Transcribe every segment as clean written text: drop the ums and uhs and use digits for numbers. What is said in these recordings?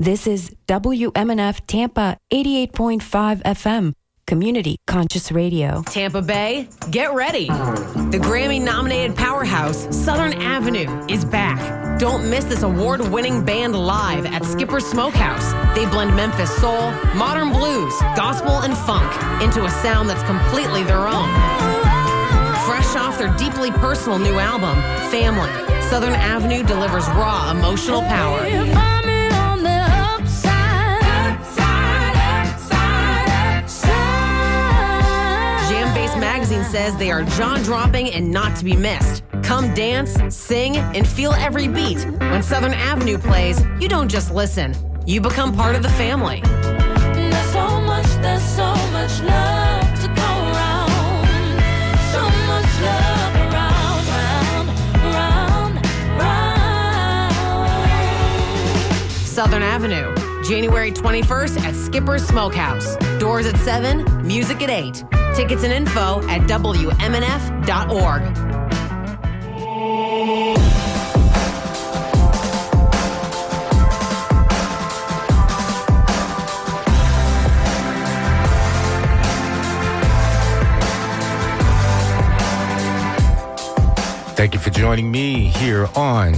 This is WMNF Tampa 88.5 FM, Community Conscious Radio. Tampa Bay, get ready. The Grammy-nominated powerhouse, Southern Avenue, is back. Don't miss this award-winning band live at Skipper's Smokehouse. They blend Memphis soul, modern blues, gospel, and funk into a sound that's completely their own. Fresh off their deeply personal new album, Family, Southern Avenue delivers raw emotional power. Magazine says they are jaw-dropping and not to be missed. Come dance, sing, and feel every beat. When Southern Avenue plays, you don't just listen. You become part of the family. There's so much love to go around. So much love around. Southern Avenue, January 21st at Skipper's Smokehouse. Doors at 7, music at 8. Tickets and info at WMNF.org. Thank you for joining me here on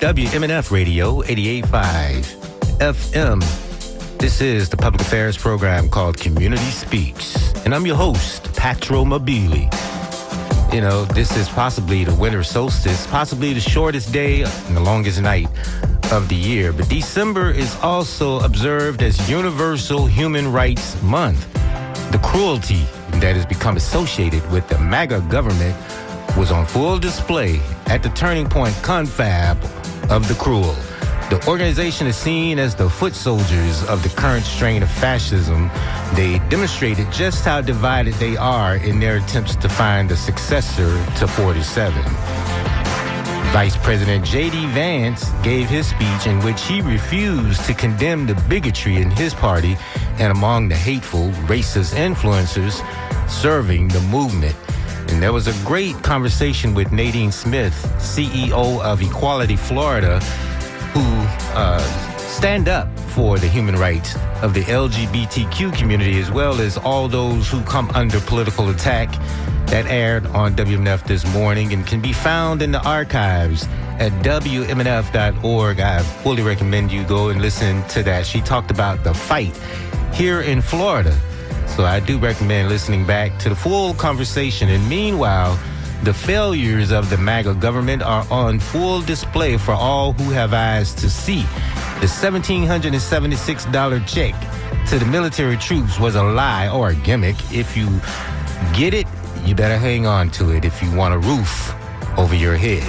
WMNF Radio 88.5 FM. This is the public affairs program called Community Speaks. And I'm your host, Patro Mobili. You know, this is possibly the winter solstice, possibly the shortest day and the longest night of the year. But December is also observed as Universal Human Rights Month. The cruelty that has become associated with the MAGA government was on full display at the turning point confab of the cruel. The organization is seen as the foot soldiers of the current strain of fascism. They demonstrated just how divided they are in their attempts to find a successor to 47. Vice President J.D. Vance gave his speech in which he refused to condemn the bigotry in his party and among the hateful, racist influencers serving the movement. And there was a great conversation with Nadine Smith, CEO of Equality Florida, who stand up for the human rights of the LGBTQ community, as well as all those who come under political attack. That aired on WMNF this morning and can be found in the archives at WMNF.org. I fully recommend you go and listen to that. She talked about the fight here in Florida. So I do recommend listening back to the full conversation. And meanwhile, the failures of the MAGA government are on full display for all who have eyes to see. The $1,776 check to the military troops was a lie or a gimmick. If you get it, you better hang on to it if you want a roof over your head.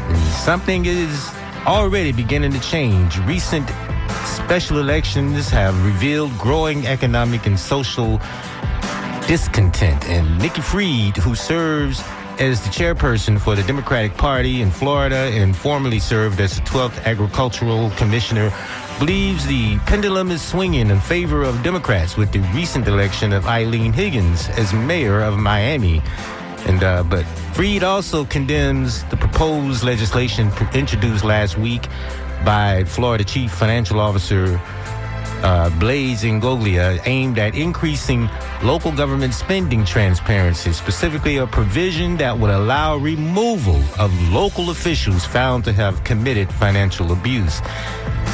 And something is already beginning to change. Recent special elections have revealed growing economic and social discontent. And Nikki Fried, who serves as the chairperson for the Democratic Party in Florida and formerly served as the 12th Agricultural Commissioner, believes the pendulum is swinging in favor of Democrats with the recent election of Eileen Higgins as mayor of Miami. But Fried also condemns the proposed legislation introduced last week by Florida Chief Financial Officer Blaise Ingoglia, aimed at increasing local government spending transparency, specifically a provision that would allow removal of local officials found to have committed financial abuse.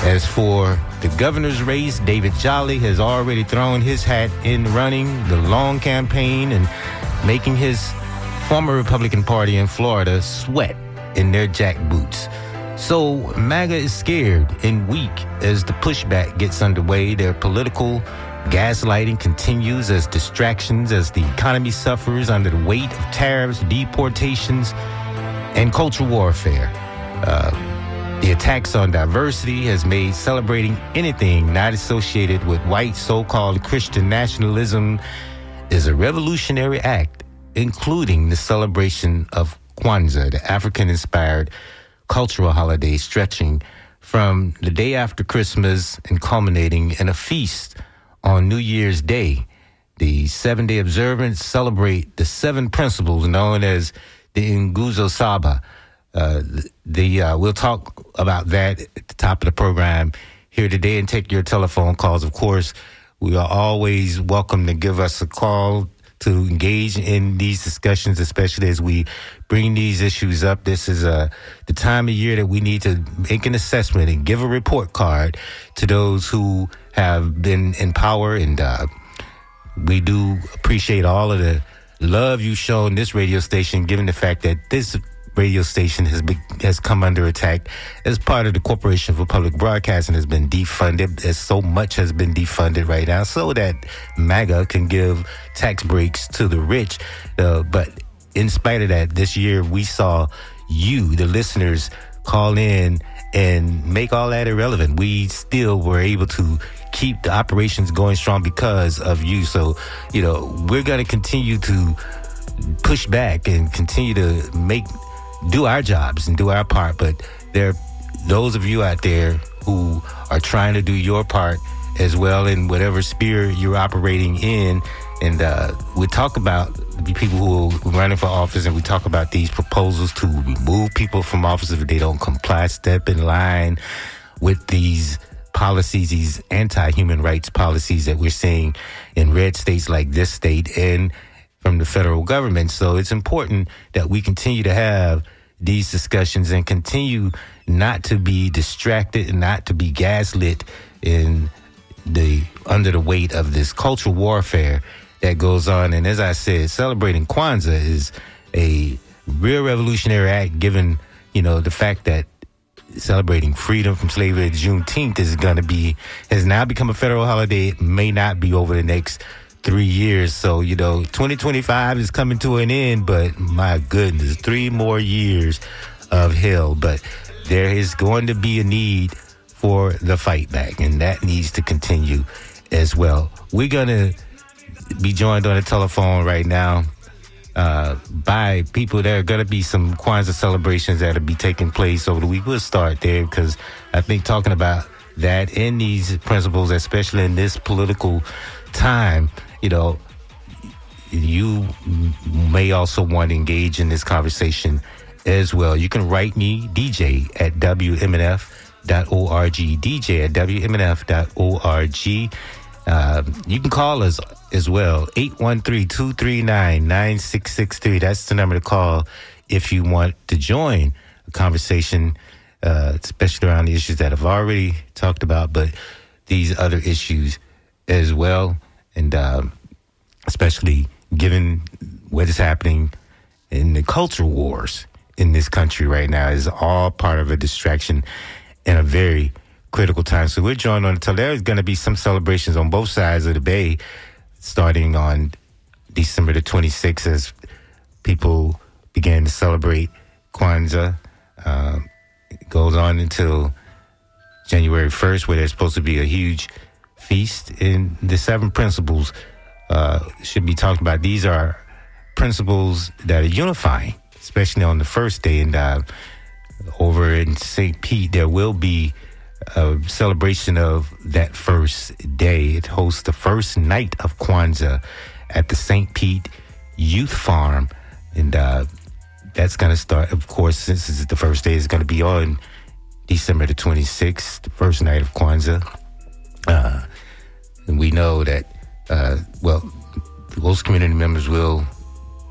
As for the governor's race, David Jolly has already thrown his hat in running the long campaign and making his former Republican Party in Florida sweat in their jack boots. So MAGA is scared and weak as the pushback gets underway. Their political gaslighting continues as distractions, as the economy suffers under the weight of tariffs, deportations, and cultural warfare. The attacks on diversity has made celebrating anything not associated with white so-called Christian nationalism is a revolutionary act, including the celebration of Kwanzaa, the African-inspired cultural holiday stretching from the day after Christmas and culminating in a feast on New Year's Day. The 7-day observance celebrate the 7 principles known as the Nguzo Saba. We'll talk about that at the top of the program here today and take your telephone calls. Of course, we are always welcome to give us a call to engage in these discussions, especially as we bring these issues up. This is the time of year that we need to make an assessment and give a report card to those who have been in power. And we do appreciate all of the love you've shown this radio station, given the fact that this radio station has come under attack as part of the Corporation for Public Broadcasting has been defunded, as so much has been defunded right now, so that MAGA can give tax breaks to the rich. But in spite of that, this year we saw you, the listeners, call in and make all that irrelevant. We still were able to keep the operations going strong because of you. So, we're going to continue to push back and continue to do our jobs and do our part. But there are those of you out there who are trying to do your part as well in whatever sphere you're operating in. And we talk about the people who are running for office, and we talk about these proposals to remove people from office if they don't comply, step in line with these policies, these anti-human rights policies that we're seeing in red states like this state and from the federal government. So it's important that we continue to have these discussions and continue not to be distracted and not to be gaslit under the weight of this cultural warfare that goes on. And as I said, celebrating Kwanzaa is a real revolutionary act, given, the fact that celebrating freedom from slavery, Juneteenth has now become a federal holiday. It may not be over the next 3 years. So, 2025 is coming to an end, but my goodness, 3 more years of hell. But there is going to be a need for the fight back, and that needs to continue as well. We're going to be joined on the telephone right now by people. There are going to be some Kwanzaa celebrations that will be taking place over the week. We'll start there because I think talking about that and these principles, especially in this political time, you may also want to engage in this conversation as well. You can write me, DJ at WMNF.org, DJ at WMNF.org. You can call us as well, 813-239-9663. That's the number to call if you want to join a conversation, especially around the issues that I've already talked about, but these other issues as well. And especially given what is happening in the culture wars in this country right now, is all part of a distraction in a very critical time. So we're joined on until there's going to be some celebrations on both sides of the bay starting on December the 26th as people begin to celebrate Kwanzaa. It goes on until January 1st, where there's supposed to be a huge feast. In the 7 principles should be talked about. These are principles that are unifying, especially on the first day. And over in St. Pete, there will be a celebration of that first day. It hosts the first night of Kwanzaa at the St. Pete Youth Farm. And that's going to start, of course, since this is the first day, it's going to be on December the 26th, the first night of Kwanzaa. And we know that, most community members will be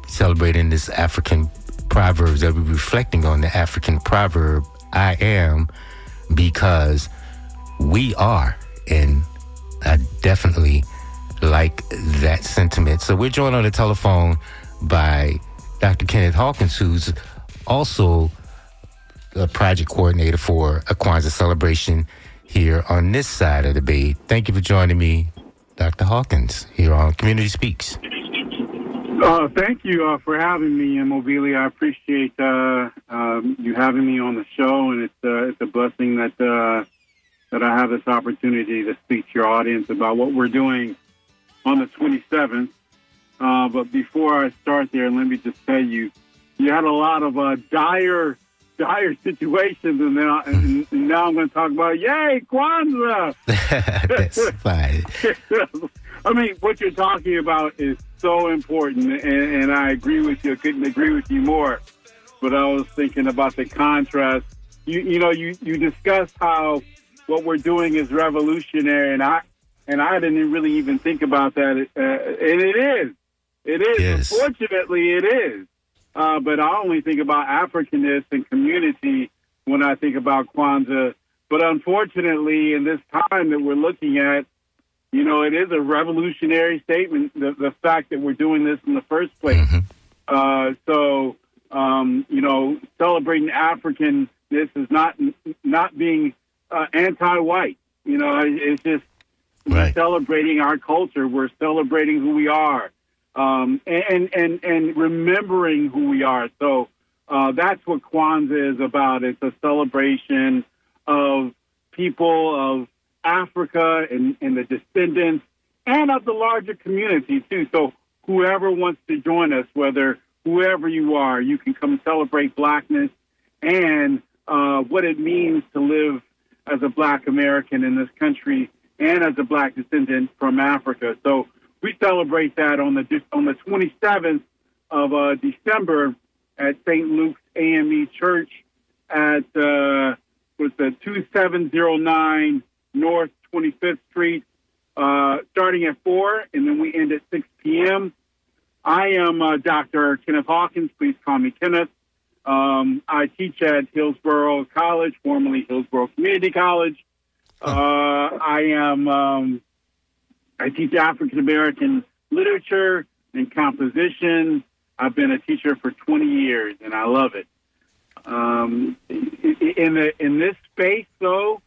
celebrating this African proverbs. They'll be reflecting on the African proverb, I am because we are. And I definitely like that sentiment. So we're joined on the telephone by Dr. Kenneth Hawkins, who's also a project coordinator for a Kwanzaa celebration here on this side of the bay. Thank you for joining me, Dr. Hawkins, here on Community Speaks. Thank you for having me, Mobili. I appreciate you having me on the show, and it's a blessing that I have this opportunity to speak to your audience about what we're doing on the 27th. But before I start there, let me just tell you, you had a lot of dire situations, and now I'm going to talk about, yay, Kwanzaa! That's fine. I mean, what you're talking about is so important, and I agree with you. I couldn't agree with you more. But I was thinking about the contrast. You discussed how what we're doing is revolutionary, and I didn't really even think about that. And it is. Yes. Unfortunately, it is. But I only think about Africanness and community when I think about Kwanzaa. But unfortunately, in this time that we're looking at, it is a revolutionary statement, the fact that we're doing this in the first place. So, celebrating Africanness is not being anti-white. It's just Right. celebrating our culture. We're celebrating who we are, and remembering who we are. So that's what Kwanzaa is about. It's a celebration of people of Africa and the descendants, and of the larger community too. So whoever wants to join us, whoever you are, you can come celebrate Blackness and what it means to live as a Black American in this country and as a Black descendant from Africa. So we celebrate that on the 27th of December at St. Luke's AME Church at the 2709 North 25th Street, starting at 4, and then we end at 6 p.m. I am Dr. Kenneth Hawkins. Please call me Kenneth. I teach at Hillsborough College, formerly Hillsborough Community College. I teach African American literature and composition. I've been a teacher for 20 years, and I love it. In this space, though,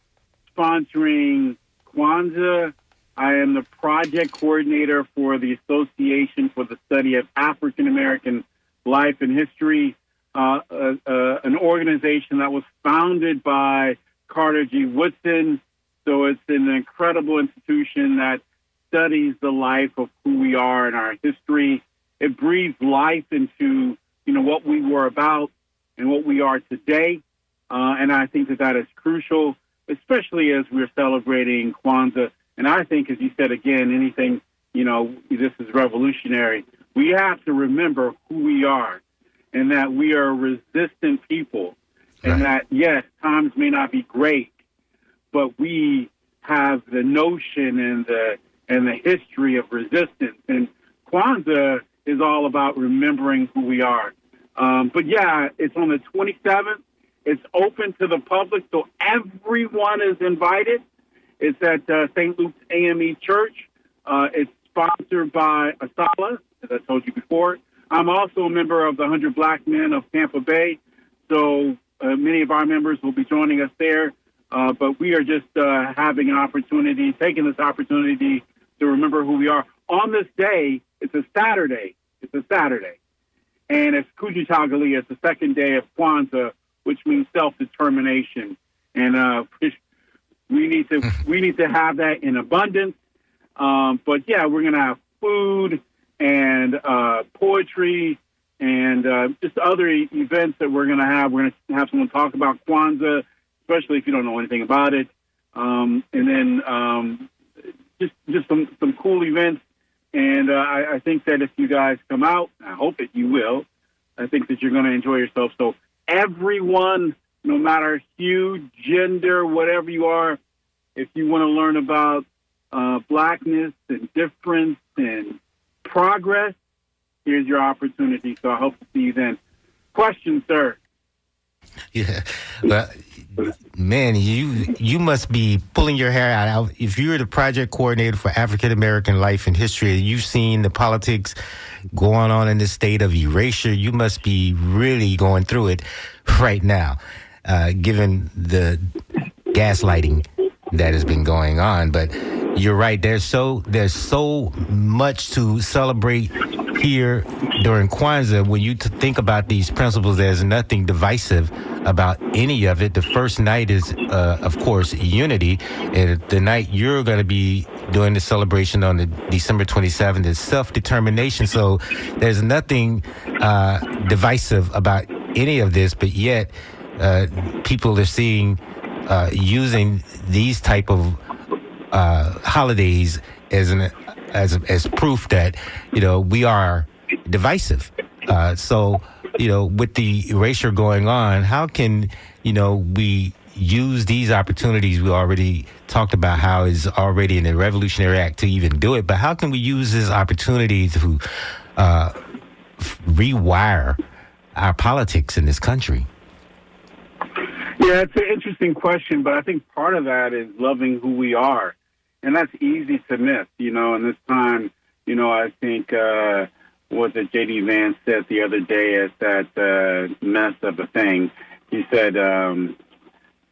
sponsoring Kwanzaa, I am the project coordinator for the Association for the Study of African American Life and History, an organization that was founded by Carter G. Woodson. So it's an incredible institution that studies the life of who we are and our history. It breathes life into, what we were about and what we are today. And I think that is crucial, especially as we're celebrating Kwanzaa. And I think, as you said again, anything, this is revolutionary. We have to remember who we are and that we are a resistant people. Right. And that, yes, times may not be great, but we have the notion and the history of resistance. And Kwanzaa is all about remembering who we are. But yeah, it's on the 27th. It's open to the public, so everyone is invited. It's at St. Luke's AME Church. It's sponsored by Asala, as I told you before. I'm also a member of the 100 Black Men of Tampa Bay, so many of our members will be joining us there. But we are just taking this opportunity to remember who we are. On this day, it's a Saturday. And it's Kujitagali. It's the second day of Kwanzaa, which means self-determination. And we need to have that in abundance. But yeah, we're going to have food and poetry and just other events that we're going to have. We're going to have someone talk about Kwanzaa, especially if you don't know anything about it. And then just some cool events. And I think that if you guys come out, I hope that you will, I think that you're going to enjoy yourself. So everyone, no matter hue, gender, whatever you are, if you want to learn about Blackness and difference and progress, here's your opportunity. So I hope to see you then. Question, sir? Yeah. Well, man, you must be pulling your hair out. If you're the project coordinator for African American Life and History, you've seen the politics going on in the state of erasure. You must be really going through it right now, given the gaslighting that has been going on. But you're right. There's so much to celebrate here during Kwanzaa. When you think about these principles, there's nothing divisive about any of it. The first night is, of course, unity. And the night you're going to be doing the celebration on the December 27th is self-determination. So there's nothing divisive about any of this, but yet people are seeing using these type of holidays as proof that we are divisive. So with the erasure going on, how can we use these opportunities? We already talked about how it's already in the Revolutionary Act to even do it, but how can we use this opportunity to rewire our politics in this country? Yeah, it's an interesting question, but I think part of that is loving who we are. And that's easy to miss, and this time, I think, what the J.D. Vance said the other day at that mess of a thing. He said,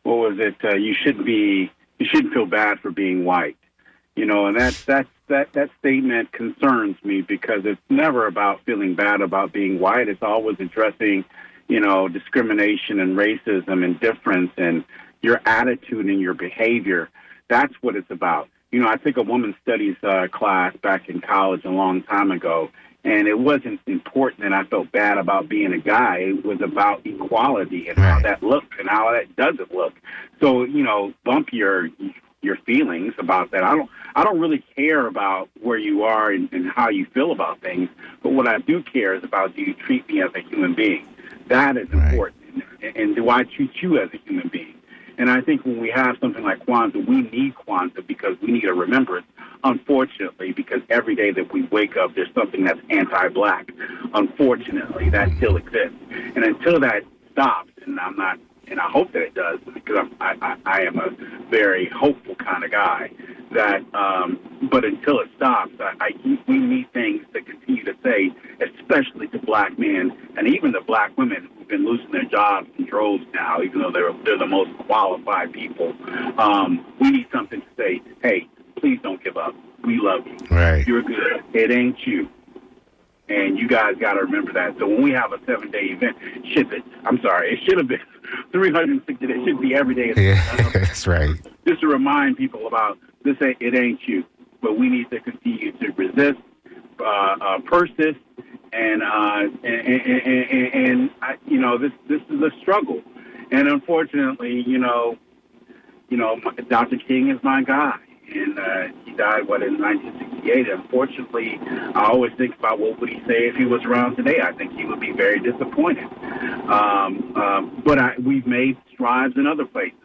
what was it? You shouldn't feel bad for being white. And that statement concerns me because it's never about feeling bad about being white. It's always addressing, discrimination and racism and difference and your attitude and your behavior. That's what it's about. I took a women's studies class back in college a long time ago, and it wasn't important that I felt bad about being a guy. It was about equality and how that looked and how that doesn't look. So, bump your feelings about that. I don't really care about where you are and how you feel about things, but what I do care is about, do you treat me as a human being? That is important. And do I treat you as a human being? And I think when we have something like Kwanzaa, we need Kwanzaa because we need a remembrance, unfortunately, because every day that we wake up, there's something that's anti-black. Unfortunately, that still exists. And until that stops, and I hope that it does, because I am a very hopeful kind of guy, but until it stops, we need things to continue to say, especially to black men and even the black women who've been losing their jobs in droves now, even though they're the most qualified people. We need something to say, hey, please don't give up. We love you. Right. You're good. It ain't you. And you guys got to remember that. So when we have a 7-day event, it should have been 360 days. It should be every day. Yeah, that's right. Just to remind people about this, it ain't you. But we need to continue to resist, persist, and this is a struggle. And unfortunately, Dr. King is my guy. And he died, in 1968. Unfortunately, I always think about what would he say if he was around today. I think he would be very disappointed. But we've made strides in other places.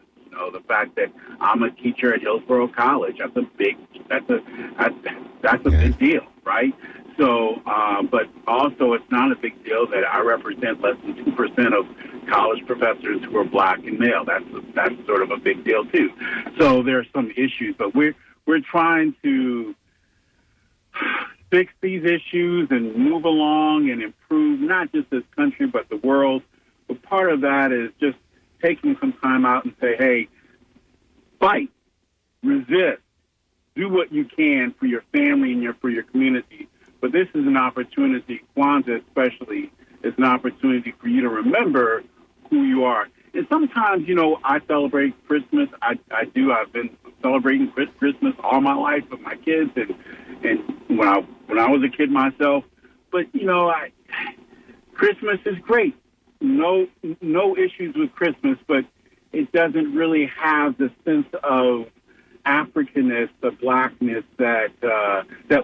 The fact that I'm a teacher at Hillsborough College, that's a big deal, right? So, but also it's not a big deal that I represent less than 2% of college professors who are black and male. That's sort of a big deal too. So there are some issues, but we're trying to fix these issues and move along and improve not just this country but the world. But part of that is just taking some time out and say, hey, fight, resist, do what you can for your family and for your community. But this is an opportunity, Kwanzaa especially, is an opportunity for you to remember who you are. And sometimes, I celebrate Christmas. I do. I've been celebrating Christmas all my life with my kids and when I was a kid myself. But, Christmas is great. No issues with Christmas, but it doesn't really have the sense of Africanness, the blackness that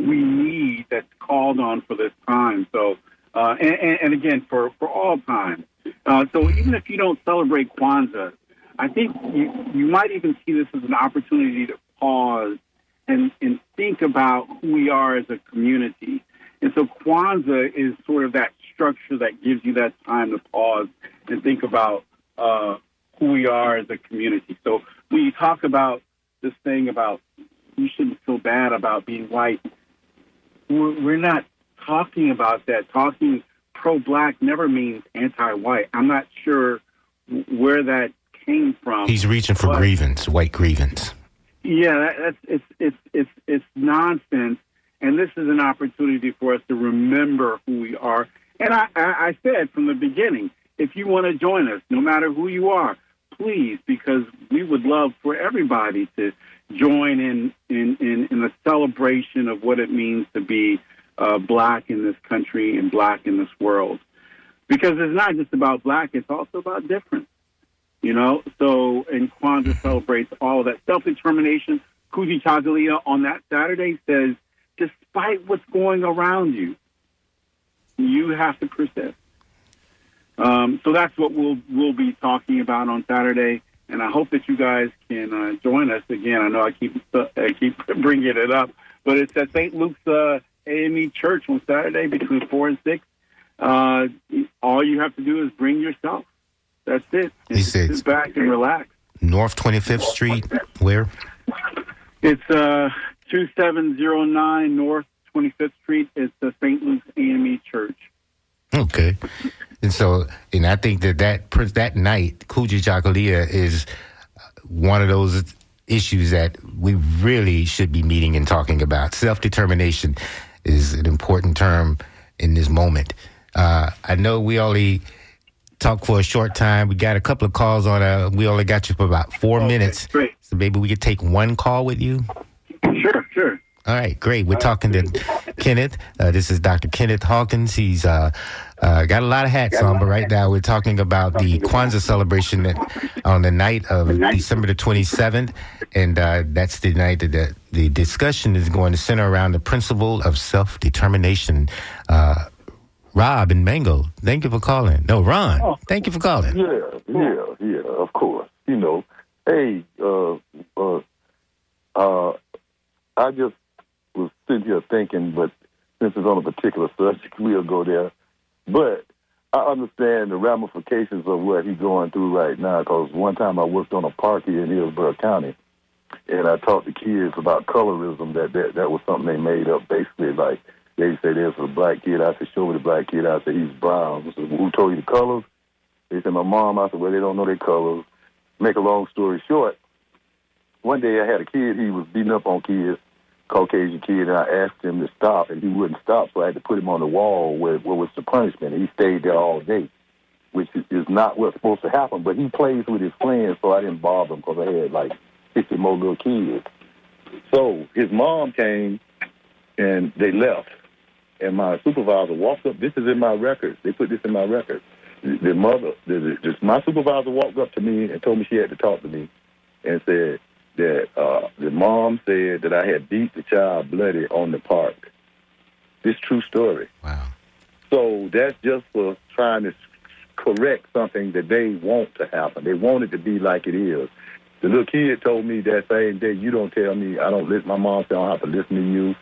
we need, that's called on for this time. So, and again, for all time. So even if you don't celebrate Kwanzaa, I think you might even see this as an opportunity to pause and think about who we are as a community. And so Kwanzaa is sort of that structure that gives you that time to pause and think about who we are as a community. So when you talk about this thing about you shouldn't feel bad about being white, we're not talking about that. Talking pro-black never means anti-white. I'm not sure where that came from. He's reaching for grievance, white grievance. Yeah, it's nonsense. And this is an opportunity for us to remember who we are. And I said from the beginning, if you want to join us, no matter who you are, please, because we would love for everybody to join in the celebration of what it means to be black in this country and black in this world. Because it's not just about black, it's also about difference. So, and Kwanzaa celebrates all of that. Self-determination. Kuji Chagalia on that Saturday says, despite what's going around you, you have to persist. So that's what we'll be talking about on Saturday. and I hope that you guys can join us again. I know I keep bringing it up, but it's at St. Luke's AME Church on Saturday between 4 and 6. All you have to do is bring yourself. That's it. He said, sit back and relax. North 25th Street, where? It's 2709 North 25th Street. It's the St. Luke's AME Church. Okay. And I think that night, Kuji Chakalia is one of those issues that we really should be meeting and talking about. Self-determination is an important term in this moment. I know we only talked for a short time. We got a couple of calls on. We only got you for about 4 minutes. Great. So maybe we could take one call with you. Sure. All right, great. We're talking to Kenneth. This is Dr. Kenneth Hawkins. He's got a lot of hats on, but right now we're talking about the Kwanzaa celebration on the night of December the 27th, and that's the night that the discussion is going to center around the principle of self-determination. Rob and Mango, thank you for calling. No, Ron, thank you for calling. Yeah, of course. You know, hey, I just was sitting here thinking, but since it's on a particular subject, we'll go there. But I understand the ramifications of what he's going through right now, because one time I worked on a park here in Hillsborough County, and I taught the kids about colorism. That was something they made up, basically, like, they say there's a black kid. I said, show me the black kid. I said, he's brown. I said, who told you the colors? They said, my mom. I said, well, they don't know their colors. Make a long story short, one day I had a kid. He was beating up on kids, Caucasian kid, and I asked him to stop, and he wouldn't stop, so I had to put him on the wall where was the punishment. And he stayed there all day, which is not what's supposed to happen. But he plays with his friends, so I didn't bother him because I had like 50 more little kids. So his mom came, and they left. And my supervisor walked up. This is in my records. They put this in my records. My supervisor walked up to me and told me she had to talk to me and said that the mom said that I had beat the child bloody on the park. This true story. Wow. So that's just for trying to correct something that they want to happen. They want it to be like it is. The little kid told me that same day, you don't tell me, I don't listen, my mom said I don't have to listen to you.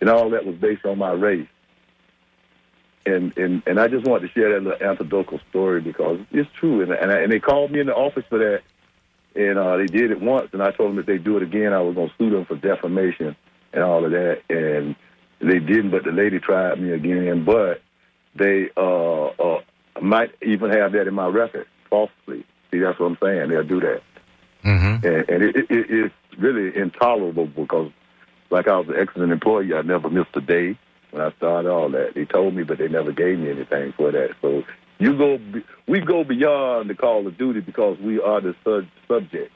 And all that was based on my race. And I just wanted to share that little anecdotal story because it's true. And they called me in the office for that, and they did it once. And I told them if they do it again, I was going to sue them for defamation and all of that. And they didn't, but the lady tried me again. But they might even have that in my record falsely. See, that's what I'm saying. They'll do that. Mm-hmm. And it's really intolerable because, like, I was an excellent employee. I never missed a day. When I started all that, they told me, but they never gave me anything for that. So we go beyond the call of duty because we are the subject.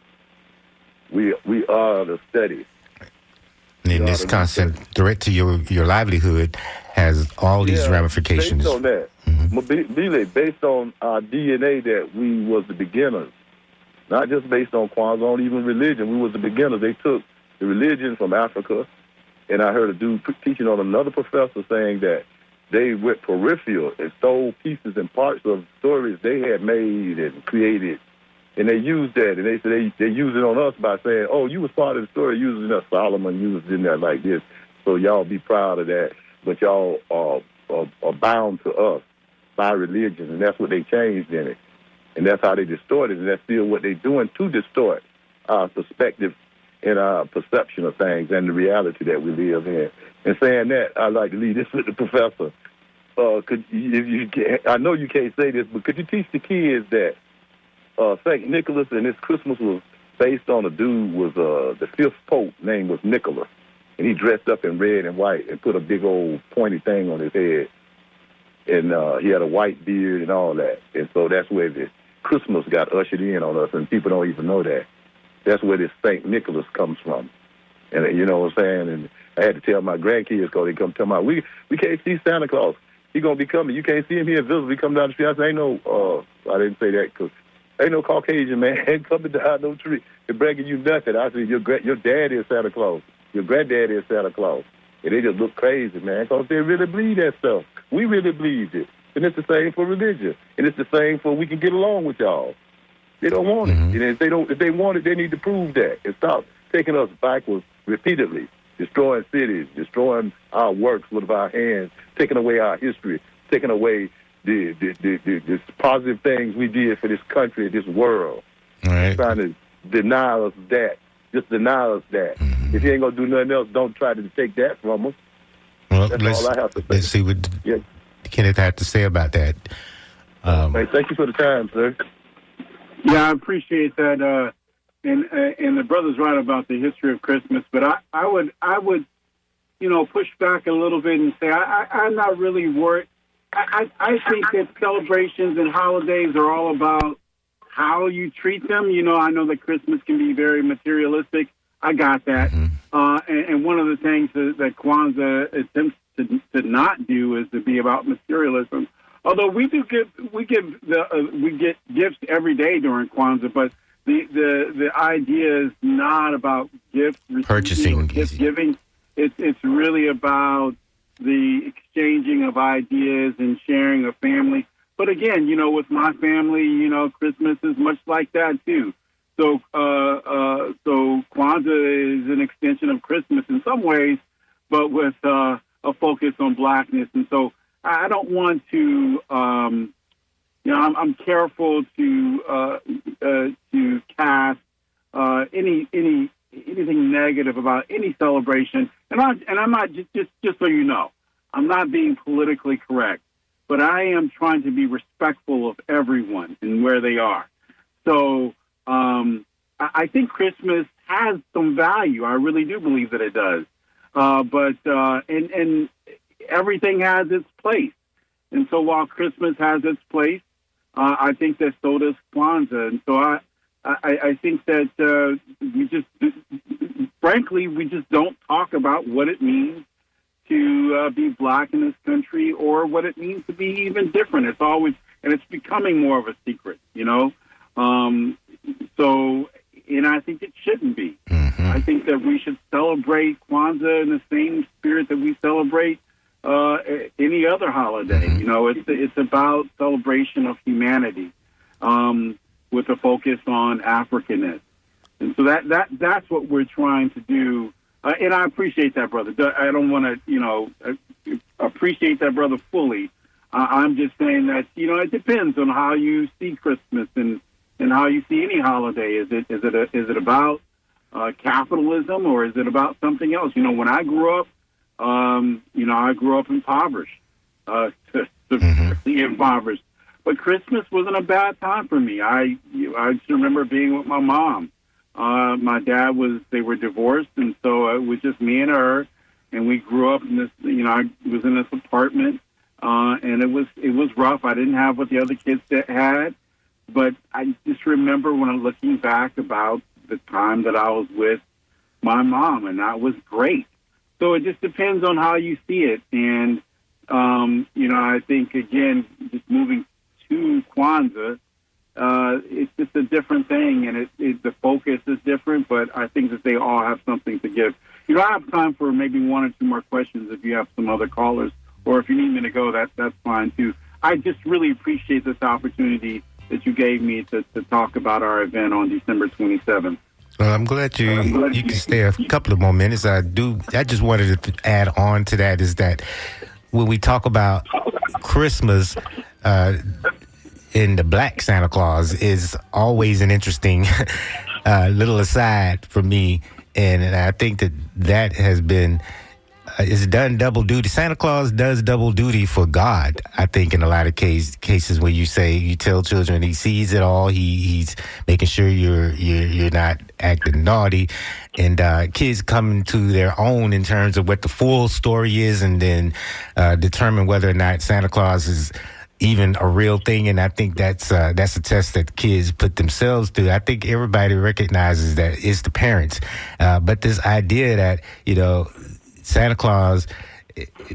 We are the study. And this constant threat to your livelihood has all these ramifications. Based on that, based on our DNA that we was the beginners, not just based on Kwanzaa, on even religion, we was the beginners. They took the religion from Africa. And I heard a dude teaching on another professor saying that they went peripheral and stole pieces and parts of stories they had made and created. And they used that, and they said they used it on us by saying, oh, you was part of the story using that. Solomon used in there like this. So y'all be proud of that. But y'all are bound to us by religion, and that's what they changed in it. And that's how they distorted it, and that's still what they're doing to distort our perspective and our perception of things and the reality that we live in. And saying that, I'd like to leave this with the professor. I know you can't say this, but could you teach the kids that St. Nicholas and his Christmas was based on a dude was the fifth pope, name was Nicholas, and he dressed up in red and white and put a big old pointy thing on his head, and he had a white beard and all that. And so that's where the Christmas got ushered in on us, and people don't even know that. That's where this St. Nicholas comes from. And you know what I'm saying? And I had to tell my grandkids because they come tell me, we can't see Santa Claus. He going to be coming. You can't see him here invisible. He come down the street. I said, I didn't say that because ain't no Caucasian man coming down no tree and bringing you nothing. I said, your dad is Santa Claus. Your granddad is Santa Claus. And they just look crazy, man, because they really believe that stuff. We really believed it. And it's the same for religion. And it's the same for we can get along with y'all. They don't want it. And if they want it, they need to prove that and stop taking us backwards repeatedly, destroying cities, destroying our works with our hands, taking away our history, taking away the positive things we did for this country, this world. All right. Trying to deny us that. Just deny us that. If you ain't going to do nothing else, don't try to take that from us. Well, That's all I have to say. Let's see what Kenneth had to say about that. Thank you for the time, sir. Yeah, I appreciate that. And the brother's right about the history of Christmas, but I would push back a little bit and say I'm not really worried. I think that celebrations and holidays are all about how you treat them. I know that Christmas can be very materialistic. I got that. And one of the things that Kwanzaa attempts to not do is to be about materialism. Although we get gifts every day during Kwanzaa, but the idea is not about gift purchasing or gift giving. It's really about the exchanging of ideas and sharing of family. But again, with my family, Christmas is much like that too. So Kwanzaa is an extension of Christmas in some ways, but with a focus on blackness. And so I don't want to, I'm careful to cast anything negative about any celebration. And I'm not just so you know, I'm not being politically correct, but I am trying to be respectful of everyone and where they are. So I think Christmas has some value. I really do believe that it does. But everything has its place. And so while Christmas has its place, I think that so does Kwanzaa. And so I think that we just don't talk about what it means to be black in this country or what it means to be even different. It's always, and it's becoming more of a secret, and I think it shouldn't be. I think that we should celebrate Kwanzaa in the same spirit that we celebrate any other holiday. It's about celebration of humanity with a focus on Africanness. And so that's what we're trying to do. And I appreciate that, brother. I don't want to, appreciate that, brother, fully. I'm just saying that, it depends on how you see Christmas and how you see any holiday. Is it about capitalism or is it about something else? When I grew up, I grew up impoverished, severely impoverished. But Christmas wasn't a bad time for me. I just remember being with my mom. My dad they were divorced, and so it was just me and her, and we grew up in this, I was in this apartment, and it was rough. I didn't have what the other kids had, but I just remember when I'm looking back about the time that I was with my mom, and that was great. So it just depends on how you see it, and, I think, again, just moving to Kwanzaa, it's just a different thing, and the focus is different, but I think that they all have something to give. I have time for maybe one or two more questions if you have some other callers, or if you need me to go, that's fine too. I just really appreciate this opportunity that you gave me to talk about our event on December 27th. Well, I'm glad you can stay a couple of more minutes. I just wanted to add on to that is that when we talk about Christmas, in the black Santa Claus is always an interesting little aside for me. And I think that has been, it's done double duty. Santa Claus does double duty for God, I think, in a lot of cases where you tell children he sees it all. He's making sure you're not acting naughty. And kids come to their own in terms of what the full story is and then determine whether or not Santa Claus is even a real thing. And I think that's a test that kids put themselves through. I think everybody recognizes that it's the parents. But this idea that, Santa Claus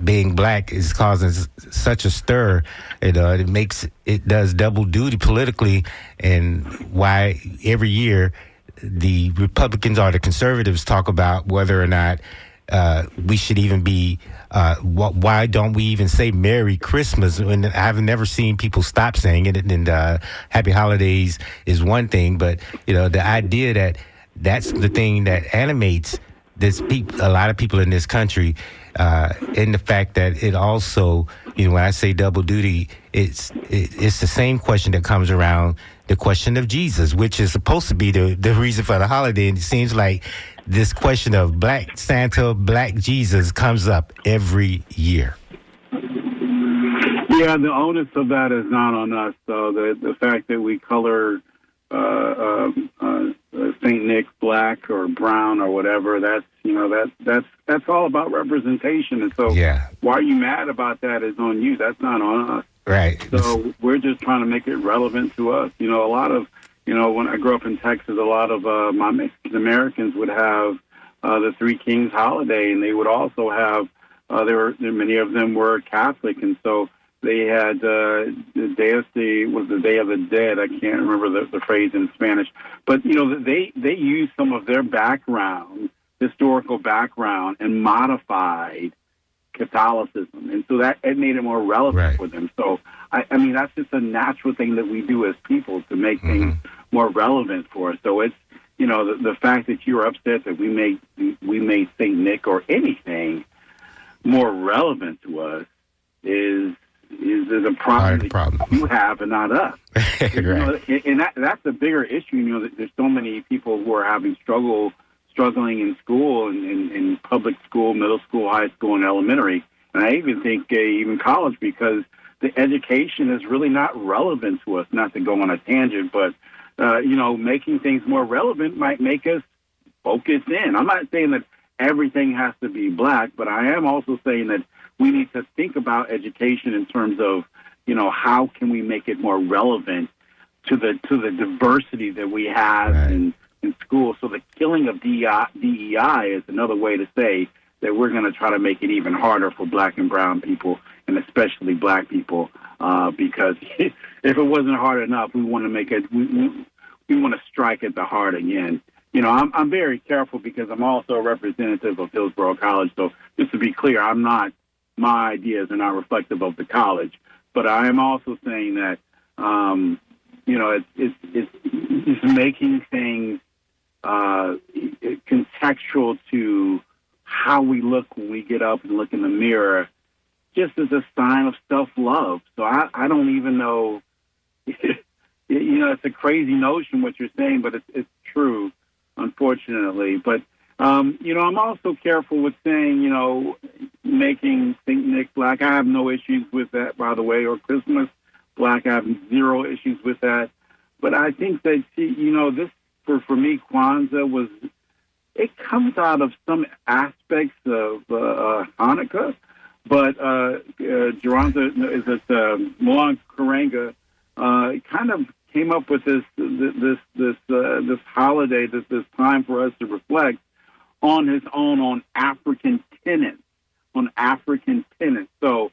being black is causing such a stir, it does double duty politically, and why every year the Republicans or the conservatives talk about whether or not we should even be. Why don't we even say Merry Christmas? And I've never seen people stop saying it. And Happy Holidays is one thing, but the idea that that's the thing that animates a lot of people in this country, and the fact that it also, when I say double duty, it's the same question that comes around the question of Jesus, which is supposed to be the reason for the holiday. And it seems like this question of Black Santa, Black Jesus comes up every year. Yeah, the onus of that is not on us, though. The fact that we color Saint Nick black or brown or whatever, that's all about representation. And so why are you mad about that is on you. That's not on us. Right. So we're just trying to make it relevant to us. A lot of, when I grew up in Texas, a lot of my Mexican Americans would have the Three Kings holiday, and they would also have, many of them were Catholic, and so they had the Day of the Dead. I can't remember the phrase in Spanish, but they used some of their historical background, and modified Catholicism, and so that it made it more relevant for them. So I mean that's just a natural thing that we do as people to make things more relevant for us. So it's the fact that you're upset that we made Saint Nick or anything more relevant to us is a problem that you have and not us. Right. And that's a bigger issue. That there's so many people who are having struggling in school, in public school, middle school, high school, and elementary. And I even think even college, because the education is really not relevant to us. Not to go on a tangent, but, making things more relevant might make us focus in. I'm not saying that everything has to be black, but I am also saying that we need to think about education in terms of, how can we make it more relevant to the diversity that we have in school. So the killing of DEI is another way to say that we're going to try to make it even harder for black and brown people, and especially black people, because if it wasn't hard enough, we want to make it. We want to strike at the heart again. I'm very careful because I'm also a representative of Hillsborough College. So just to be clear, my ideas are not reflective of the college, but I am also saying that it's making things contextual to how we look when we get up and look in the mirror, just as a sign of self-love. So I don't even know, it's a crazy notion what you're saying, but it's true, unfortunately. But, I'm also careful with saying, making St. Nick black. I have no issues with that, by the way, or Christmas black. I have zero issues with that. But I think that, this, for me, Kwanzaa it comes out of some aspects of Hanukkah, but Geronza, is it Moan Karanga, kind of came up with this holiday, this time for us to reflect on his own on African tenets. So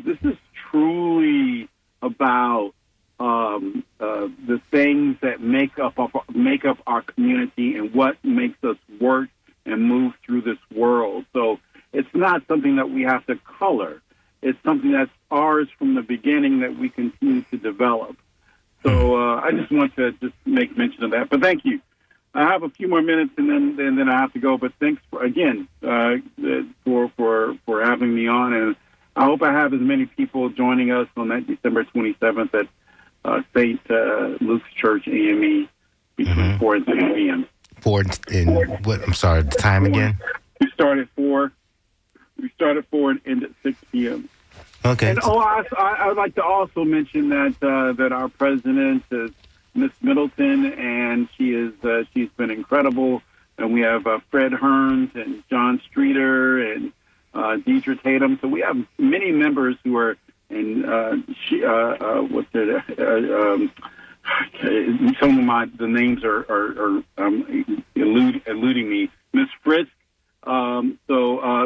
this is truly about the things that make up our community and what makes us work and move through this world. So it's not something that we have to color. It's something that's ours from the beginning that we continue to develop. So I just want to just make mention of that. But thank you. I have a few more minutes and then I have to go. But thanks for having me on, and I hope I have as many people joining us on that December 27th at St. Luke's Church, AME, between 4 and 6 p.m. 4 and what? I'm sorry, the time again? We start at 4. We start at 4 and end at 6 p.m. Okay. And I would like to also mention that our president is Miss Middleton, and she's been incredible. And we have Fred Hearns and John Streeter and Deidre Tatum. So we have many members who are in some of the names are eluding me. Miss Frisk,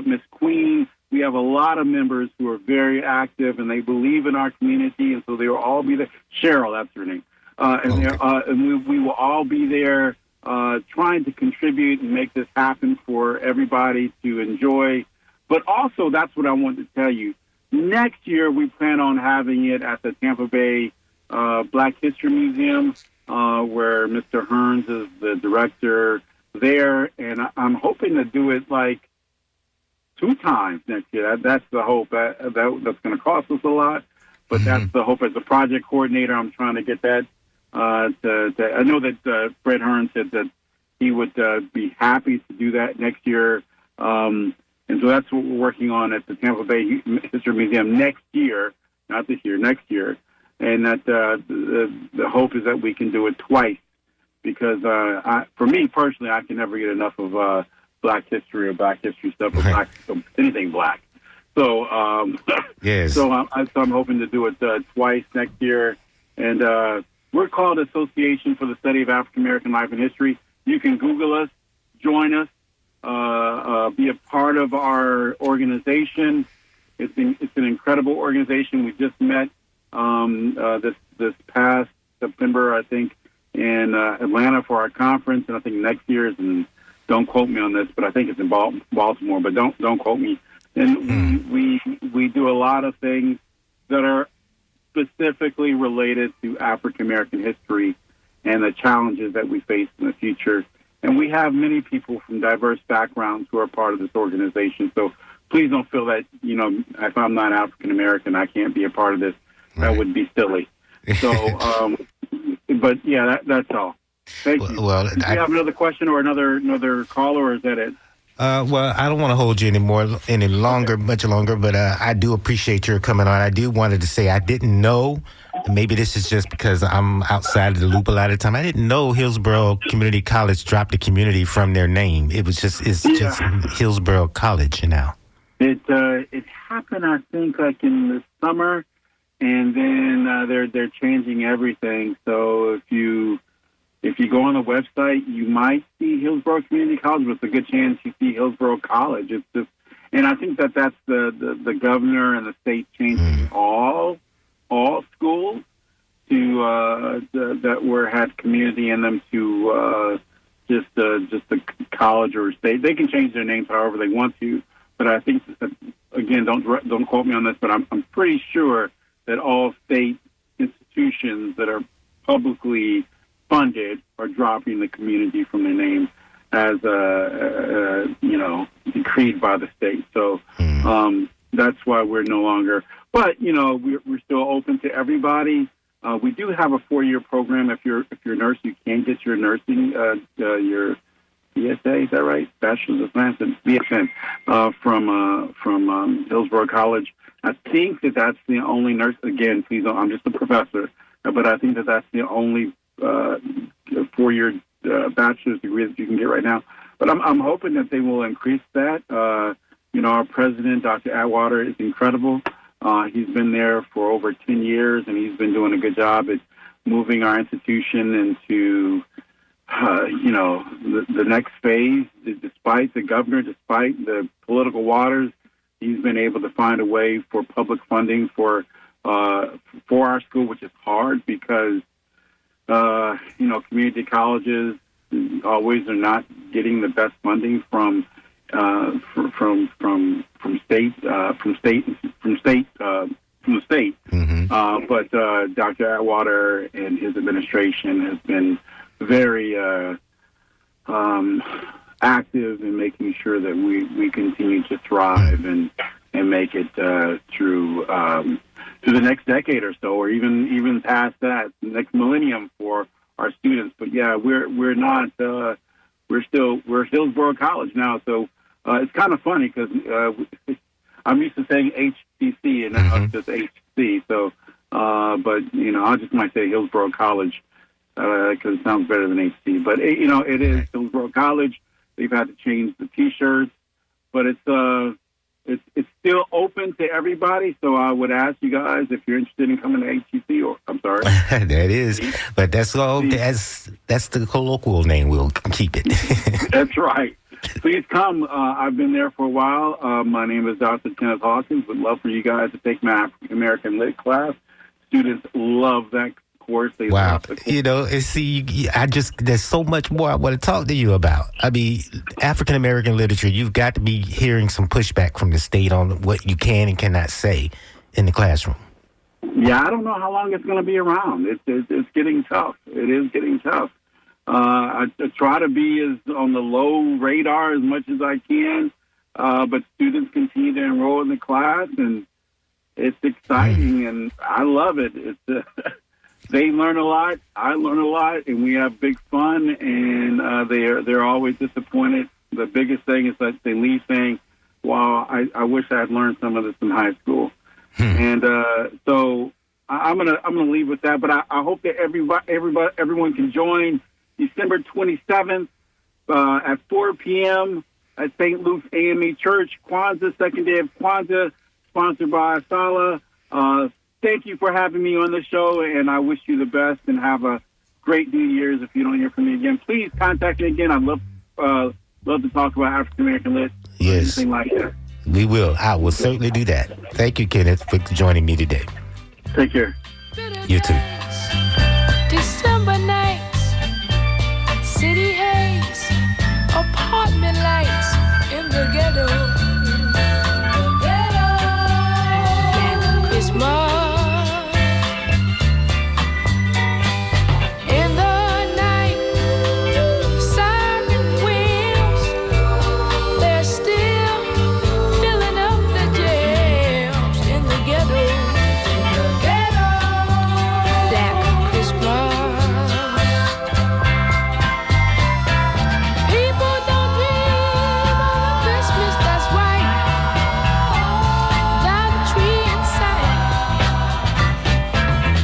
Miss Queen. We have a lot of members who are very active and they believe in our community, and so they will all be there. Cheryl, that's her name, and we will all be there trying to contribute and make this happen for everybody to enjoy. But also, that's what I want to tell you. Next year, we plan on having it at the Tampa Bay Black History Museum, where Mr. Hearns is the director there. And I'm hoping to do it like 2 times next year. That's the hope. That's going to cost us a lot, but that's the hope. As a project coordinator, I'm trying to get that. I know that Fred Hearns said that he would be happy to do that next year. And so that's what we're working on at the Tampa Bay History Museum next year, not this year, next year. And that the hope is that we can do it twice, because for me personally, I can never get enough of Black history or Black history stuff or Black anything Black. So yes. So I'm hoping to do it twice next year. And we're called Association for the Study of African American Life and History. You can Google us, join us. Be a part of our organization. It's an incredible organization. We just met this past September, I think, in Atlanta for our conference, and I think next year is in. Don't quote me on this, but I think it's in Baltimore. But don't quote me. And we do a lot of things that are specifically related to African American history and the challenges that we face in the future. And we have many people from diverse backgrounds who are part of this organization. So please don't feel that, if I'm not African American, I can't be a part of this. That would be silly. So, but yeah, that's all. Thank you. Well, do you have another question or another caller, or is that it? Well, I don't want to hold you much longer, but I do appreciate your coming on. I do wanted to say I didn't know. Maybe this is just because I'm outside of the loop a lot of the time. I didn't know Hillsborough Community College dropped the community from their name. It's just Hillsborough College now. It happened, I think, like in the summer, and then they're changing everything. So if you go on the website, you might see Hillsborough Community College, but it's a good chance you see Hillsborough College. It's just, and I think that's the governor and the state changing all schools to that had community in them to just a college or a state. They can change their names however they want to, but I think again, don't quote me on this, but I'm pretty sure that all state institutions that are publicly funded are dropping the community from their name as decreed by the state. So that's why we're no longer. But we're still open to everybody. We do have a 4-year program. If you're a nurse, you can get your nursing your BSA. Is that right? Bachelor's of Science and BSN from Hillsborough College. I think that's the only nurse. Again, please don't. I'm just a professor, but I think that's the only 4-year bachelor's degree that you can get right now. But I'm hoping that they will increase that. Our president, Dr. Atwater, is incredible. He's been there for over 10 years, and he's been doing a good job at moving our institution into, the next phase. Despite the governor, despite the political waters, he's been able to find a way for public funding for our school, which is hard because community colleges always are not getting the best funding from the state. But Dr. Atwater and his administration has been very active in making sure that we continue to thrive and make it through the next decade or so, or even past that, the next millennium for our students. But yeah, we're not we're Hillsborough College now, so it's kind of funny because I'm used to saying HCC and now it's just HC. So, but I just might say Hillsborough College because it sounds better than HC. But it is Hillsborough College. They've had to change the T-shirts, but it's still open to everybody. So I would ask you guys if you're interested in coming to HCC, or I'm sorry, that is, but that's all. That's the colloquial name. We'll keep it. That's right. Please come. I've been there for a while. My name is Dr. Kenneth Hawkins. Would love for you guys to take my African American Lit class. Students love that course. They Wow. love the course. You know, and see, there's so much more I want to talk to you about. I mean, African American literature, you've got to be hearing some pushback from the state on what you can and cannot say in the classroom. Yeah, I don't know how long it's going to be around. It's getting tough. It is getting tough. I try to be as on the low radar as much as I can, but students continue to enroll in the class, and it's exciting, and I love it. It's they learn a lot, I learn a lot, and we have big fun, and they're always disappointed. The biggest thing is that they leave saying, "Wow, I wish I had learned some of this in high school." And so I'm gonna leave with that. But I hope that everyone can join December 27th at 4 p.m. at St. Luke's AME Church, Kwanzaa, second day of Kwanzaa, sponsored by Asala. Thank you for having me on the show, and I wish you the best and have a great New Year's. If you don't hear from me again, please contact me again. I'd love to talk about African American lit. Yes. Anything like that. We will. I will certainly do that. Thank you, Kenneth, for joining me today. Take care. You too. December nights, city haze, apartment lights in the ghetto. Black Christmas. In the night, siren wheels, they're still filling up the jails in the ghetto. Black Christmas. People don't dream of a Christmas that's right, without a tree in sight.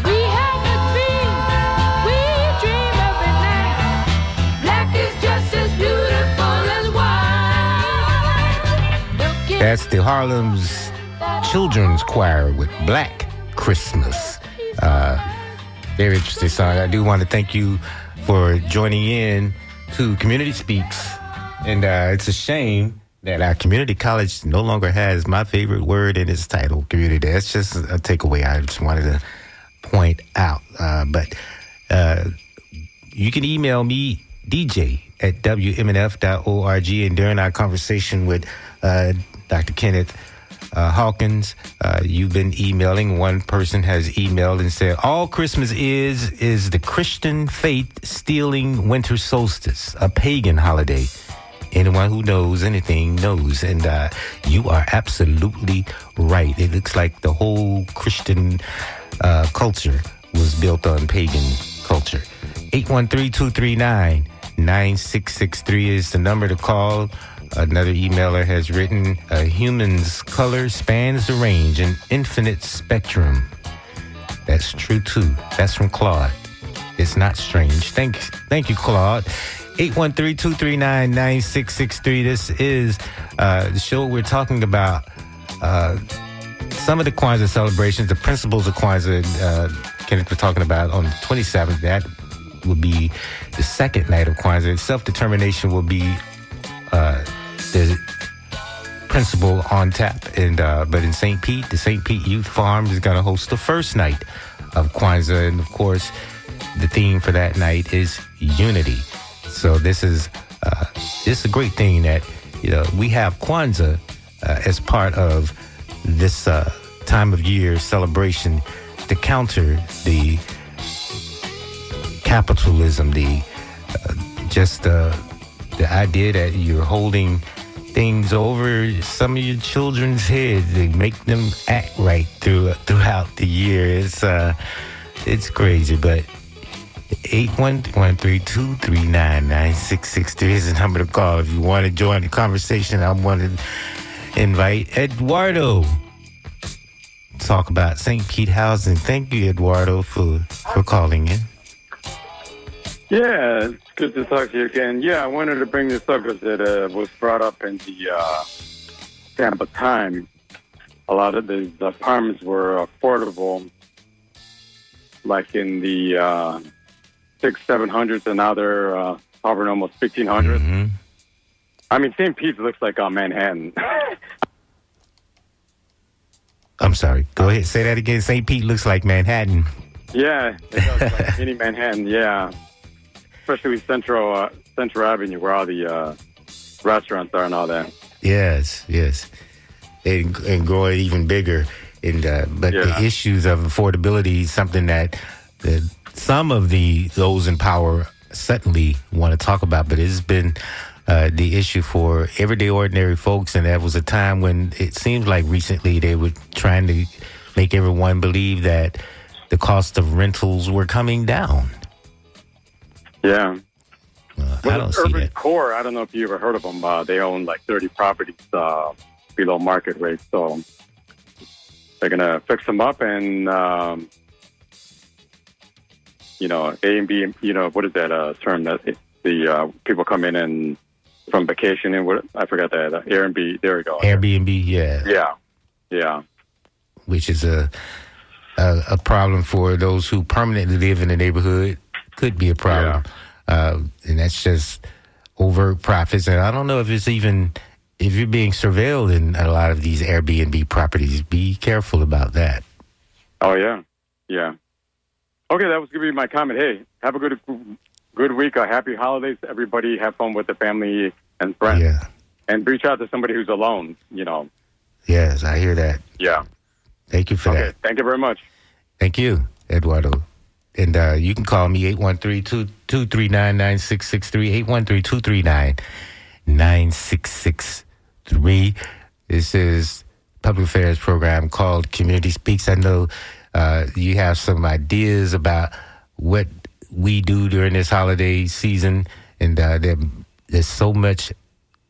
We have a dream, we dream every night. Black is just as beautiful as white. That's the Harlem's Children's Choir with Black Christmas. Very interesting song. I do want to thank you for joining in to Community Speaks. And it's a shame that our community college no longer has my favorite word in its title, community. That's just a takeaway I just wanted to point out. But you can email me, DJ at WMNF.org. And during our conversation with Dr. Kenneth Hawkins, you've been emailing. One person has emailed and said, all Christmas is the Christian faith stealing winter solstice, a pagan holiday. Anyone who knows anything knows. And you are absolutely right. It looks like the whole Christian culture was built on pagan culture. 813-239-9663 is the number to call. Another emailer has written, a human's color spans the range, an infinite spectrum. That's true, too. That's from Claude. It's not strange. Thank you, Claude. 813-239-9663. This is the show. We're talking about some of the Kwanzaa celebrations, the principles of Kwanzaa. Kenneth was talking about on the 27th. That will be the second night of Kwanzaa. Self-determination will be the principle on tap. And but in St. Pete, the St. Pete Youth Farm is going to host the first night of Kwanzaa. And, of course, the theme for that night is unity. So this is a great thing that, we have Kwanzaa as part of this time of year celebration to counter the capitalism, the idea that you're holding things over some of your children's heads. They make them act right throughout the year. It's crazy, but 813-239-9663 is the number to call if you want to join the conversation. I want to invite Eduardo to talk about St. Pete housing. Thank you, Eduardo, for calling in. Yeah, it's good to talk to you again. Yeah, I wanted to bring this up because it was brought up in the Tampa Times. A lot of the apartments were affordable, like in the 600-700s, and now they're hovering almost 1,500. Mm-hmm. I mean, St. Pete looks like Manhattan. I'm sorry. Go ahead. Say that again. St. Pete looks like Manhattan. Yeah, it does, like mini Manhattan, yeah. Especially with Central Avenue, where all the restaurants are and all that. Yes. And growing even bigger. But the issues of affordability is something that some of those in power certainly want to talk about, but it's been the issue for everyday ordinary folks. And that was a time when it seems like recently they were trying to make everyone believe that the cost of rentals were coming down. Yeah. I don't see Urban that. Core, I don't know if you ever heard of them. They own like 30 properties below market rate. So they're going to fix them up and, A and B, what is that term that the people come in and from vacation and I forgot that. Airbnb, there we go. Airbnb, yeah. Yeah. Which is a problem for those who permanently live in the neighborhood. Could be a problem. And that's just overt profits. And I don't know if it's even, if you're being surveilled in a lot of these Airbnb properties, be careful about that. Oh, yeah. Yeah. Okay, that was going to be my comment. Hey, have a good week. Happy holidays. Everybody have fun with the family and friends. Yeah. And reach out to somebody who's alone, Yes, I hear that. Yeah. Thank you for that. Thank you very much. Thank you, Eduardo. And you can call me 813-239-9663, 813-239-9663. This is public affairs program called Community Speaks. I know you have some ideas about what we do during this holiday season, and there's so much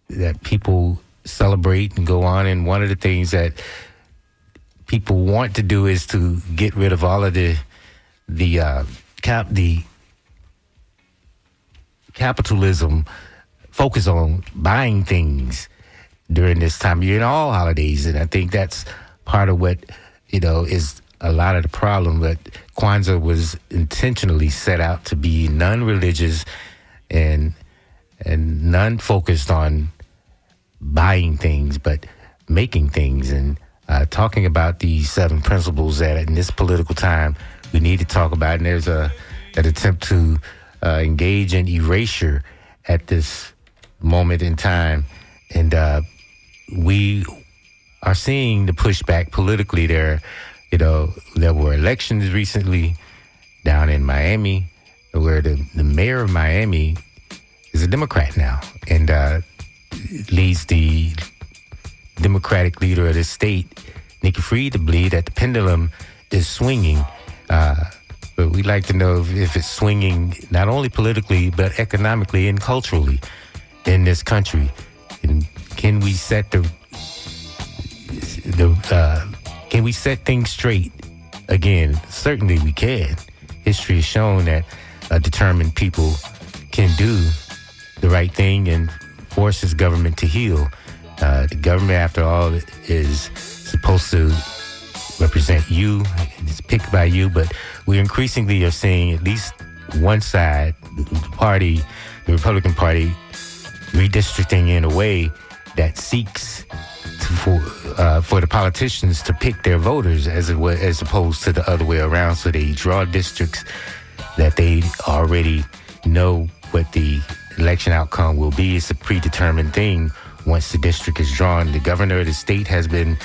that people celebrate and go on. And one of the things that people want to do is to get rid of all of the capitalism, focus on buying things during this time of year and all holidays. And I think that's part of what, is a lot of the problem. But Kwanzaa was intentionally set out to be non-religious and non-focused on buying things, but making things. And talking about these 7 principles that in this political time we need to talk about. And there's an attempt to engage in erasure at this moment in time. And we are seeing the pushback politically there. There were elections recently down in Miami where the mayor of Miami is a Democrat now and leads the Democratic leader of the state, Nikki Fried, to believe that the pendulum is swinging. But we'd like to know if it's swinging not only politically, but economically and culturally in this country. And can we set can we set things straight again? Certainly we can. History has shown that determined people can do the right thing and forces government to heal. The government, after all, is supposed to represent you. It's picked by you, but we increasingly are seeing at least one side, the Republican Party, redistricting in a way that seeks for the politicians to pick their voters as opposed to the other way around. So they draw districts that they already know what the election outcome will be. It's a predetermined thing. Once the district is drawn, the governor of the state has been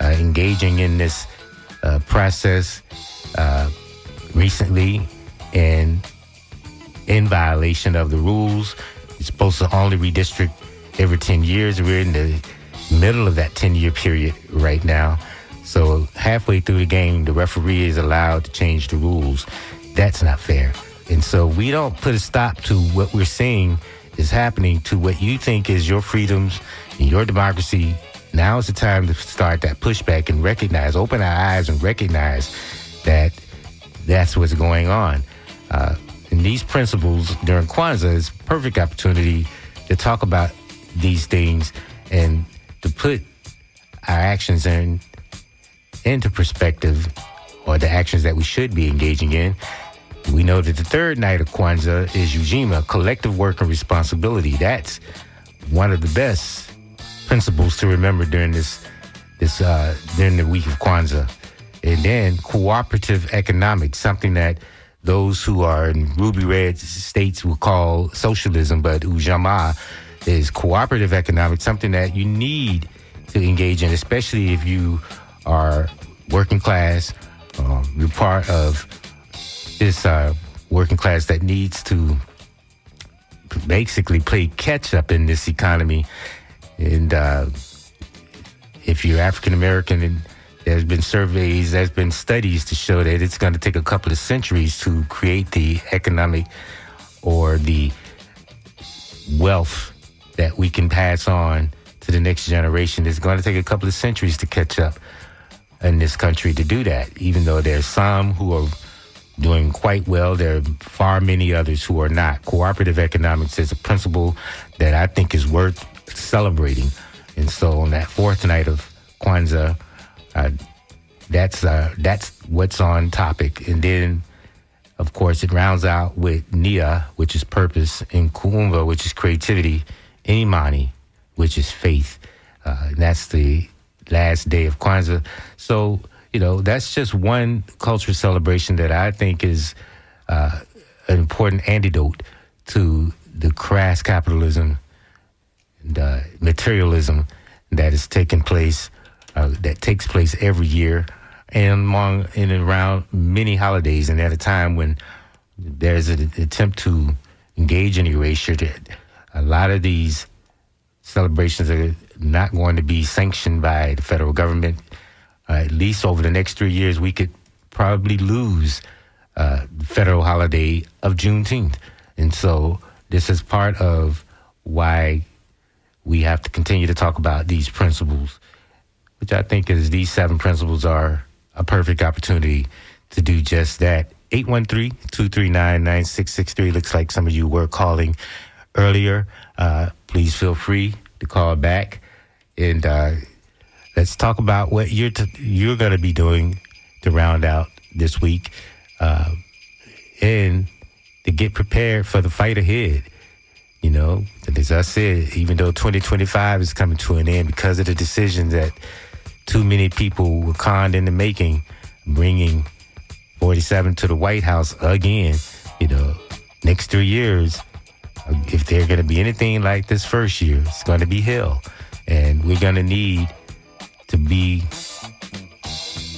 engaging in this process recently and in violation of the rules. It's supposed to only redistrict every 10 years. We're in the middle of that 10-year period right now. So halfway through the game, the referee is allowed to change the rules. That's not fair. And so we don't put a stop to what we're seeing is happening to what you think is your freedoms and your democracy. Now is the time to start that pushback and recognize, open our eyes and recognize that that's what's going on. And these principles during Kwanzaa is a perfect opportunity to talk about these things and to put our actions into perspective, or the actions that we should be engaging in. We know that the third night of Kwanzaa is Ujima, collective work and responsibility. That's one of the best principles to remember during during the week of Kwanzaa. And then cooperative economics, something that those who are in ruby red states will call socialism, but Ujamaa is cooperative economics, something that you need to engage in, especially if you are working class. You're part of this working class that needs to basically play catch up in this economy. And if you're African American, and there's been surveys, there's been studies to show that it's going to take a couple of centuries to create the economic or the wealth that we can pass on to the next generation. It's going to take a couple of centuries to catch up in this country to do that. Even though there's some who are doing quite well, there are far many others who are not. Cooperative economics is a principle that I think is worth celebrating. And so on that fourth night of Kwanzaa, that's what's on topic. And then, of course, it rounds out with Nia, which is purpose, and Kuumba, which is creativity, and Imani, which is faith. And that's the last day of Kwanzaa. So, that's just one cultural celebration that I think is an important antidote to the crass capitalism and materialism that is taking place, that takes place every year and around many holidays, and at a time when there's an attempt to engage in erasure. A lot of these celebrations are not going to be sanctioned by the federal government. At least over the next 3 years, we could probably lose the federal holiday of Juneteenth. And so this is part of why we have to continue to talk about these principles, which I think is these 7 principles are a perfect opportunity to do just that. 813-239-9663. Looks like some of you were calling earlier. Please feel free to call back. And let's talk about what you're going to be doing to round out this week and to get prepared for the fight ahead. As I said, even though 2025 is coming to an end because of the decisions that too many people were conned into making, bringing 47 to the White House again, next 3 years, if they're going to be anything like this first year, it's going to be hell. And we're going to need to be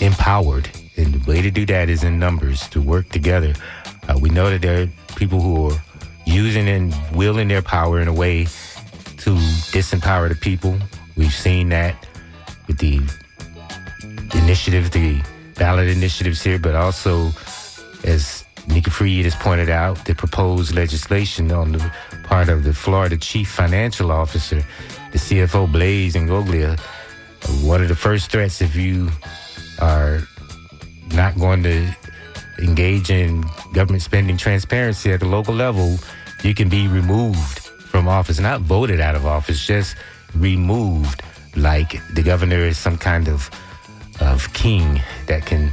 empowered. And the way to do that is in numbers, to work together. We know that there are people who are using and wielding their power in a way to disempower the people. We've seen that with the initiative, the ballot initiatives here, but also, as Nika Freed has pointed out, the proposed legislation on the part of the Florida Chief Financial Officer, the CFO Blaise Ngoglia. One of the first threats, if you are not going to engage in government spending transparency at the local level, you can be removed from office, not voted out of office, just removed, like the governor is some kind of king that can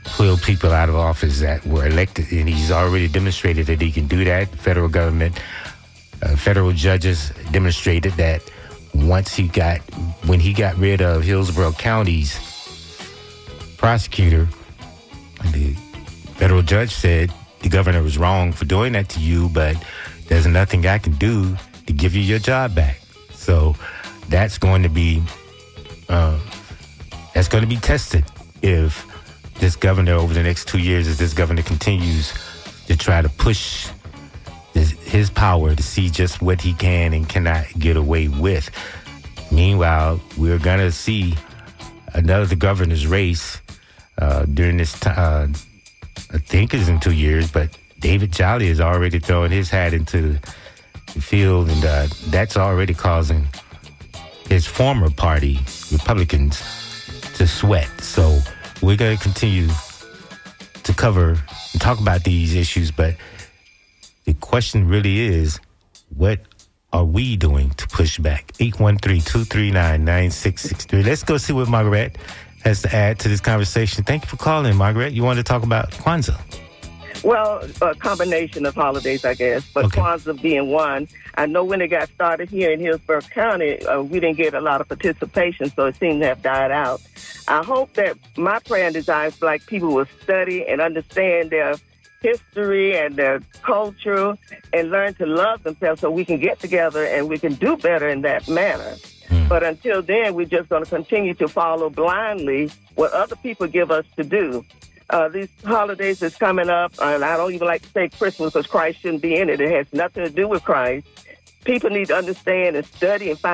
pull people out of office that were elected, and he's already demonstrated that he can do that. Federal government, federal judges demonstrated that when he got rid of Hillsborough County's prosecutor, the federal judge said the governor was wrong for doing that to you, but there's nothing I can do to give you your job back. So that's going to be tested if this governor, over the next 2 years, as this governor continues to try to push his power to see just what he can and cannot get away with. Meanwhile, we're going to see another governor's race during this time. I think it's in 2 years, but David Jolly is already throwing his hat into the field, and that's already causing his former party, Republicans, to sweat. So we're going to continue to cover and talk about these issues, but the question really is, what are we doing to push back? 813-239-9663. Let's go see what Margaret has to add to this conversation. Thank you for calling, Margaret. You wanted to talk about Kwanzaa. Well, a combination of holidays, I guess, but Okay. Kwanzaa being one. I know when it got started here in Hillsborough County, we didn't get a lot of participation, so it seemed to have died out. I hope that my prayer and desire is Black people will study and understand their history and their culture and learn to love themselves so we can get together and we can do better in that manner. But until then, we're just going to continue to follow blindly what other people give us to do. These holidays is coming up, and I don't even like to say Christmas because Christ shouldn't be in it. It has nothing to do with Christ. People need to understand and study and find